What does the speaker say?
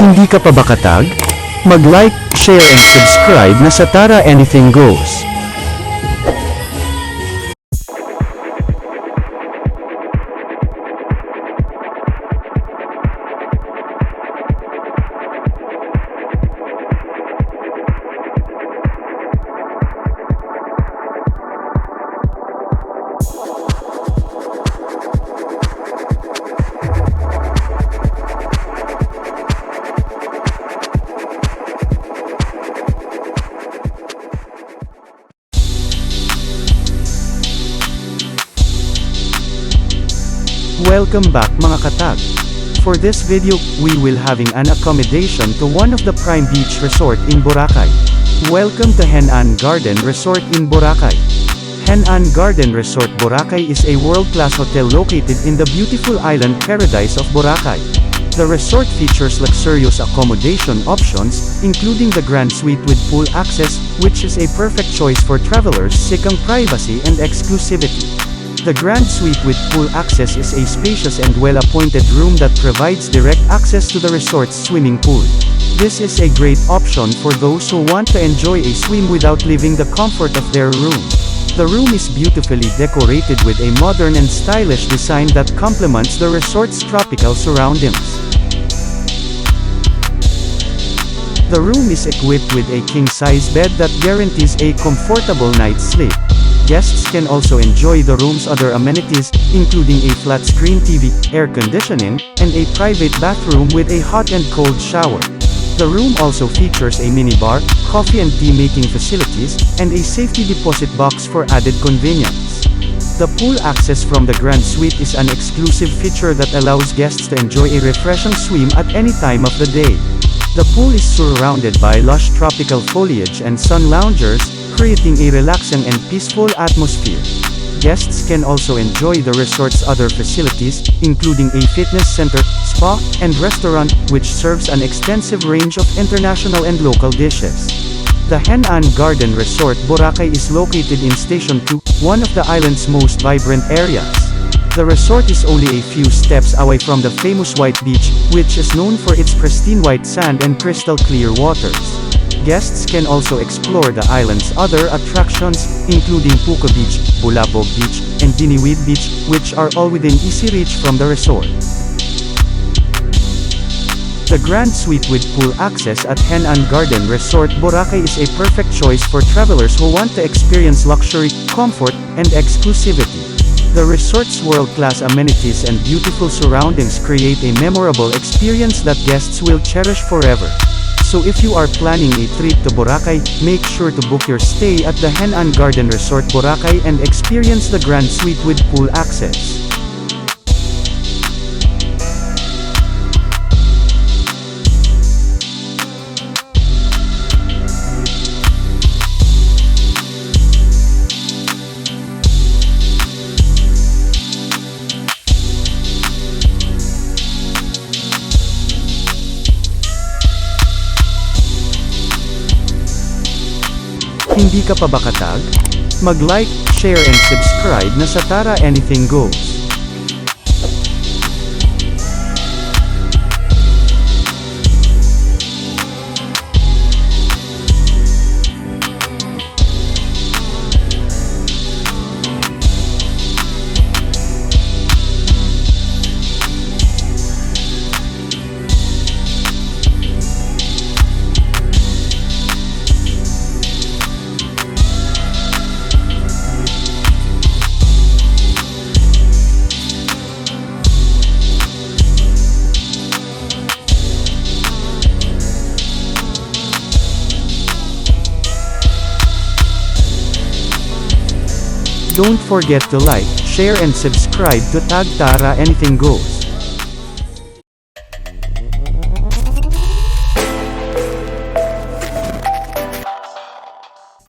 Hindi ka pa ba katag? Mag-like, share and subscribe na sa Tara Anything Goes. Welcome back mga katag. For this video, we will having an accommodation to one of the prime beach resort in Boracay. Welcome to Henann Garden Resort in Boracay. Henann Garden Resort Boracay is a world-class hotel located in the beautiful island paradise of Boracay. The resort features luxurious accommodation options, including the Grand Suite with pool access, which is a perfect choice for travelers seeking privacy and exclusivity. The Grand Suite with pool access is a spacious and well-appointed room that provides direct access to the resort's swimming pool. This is a great option for those who want to enjoy a swim without leaving the comfort of their room. The room is beautifully decorated with a modern and stylish design that complements the resort's tropical surroundings. The room is equipped with a king-size bed that guarantees a comfortable night's sleep. Guests can also enjoy the room's other amenities, including a flat-screen TV, air conditioning, and a private bathroom with a hot and cold shower. The room also features a minibar, coffee and tea making facilities, and a safety deposit box for added convenience. The pool access from the Grand Suite is an exclusive feature that allows guests to enjoy a refreshing swim at any time of the day. The pool is surrounded by lush tropical foliage and sun loungers, creating a relaxing and peaceful atmosphere. Guests can also enjoy the resort's other facilities, including a fitness center, spa, and restaurant, which serves an extensive range of international and local dishes. The Henann Garden Resort Boracay is located in Station 2, one of the island's most vibrant areas. The resort is only a few steps away from the famous White Beach, which is known for its pristine white sand and crystal clear waters. Guests can also explore the island's other attractions, including Puko Beach, Bulabog Beach, and Diniwid Beach, which are all within easy reach from the resort. The Grand Suite with pool access at Henann Garden Resort Boracay is a perfect choice for travelers who want to experience luxury, comfort, and exclusivity. The resort's world-class amenities and beautiful surroundings create a memorable experience that guests will cherish forever. So if you are planning a trip to Boracay, make sure to book your stay at the Henann Garden Resort Boracay and experience the Grand Suite with pool access. Hindi ka pa ba katag? Mag-like, share and subscribe na sa Tara Anything Goes. Don't forget to like, share and subscribe to Tag Tara Anything Goes.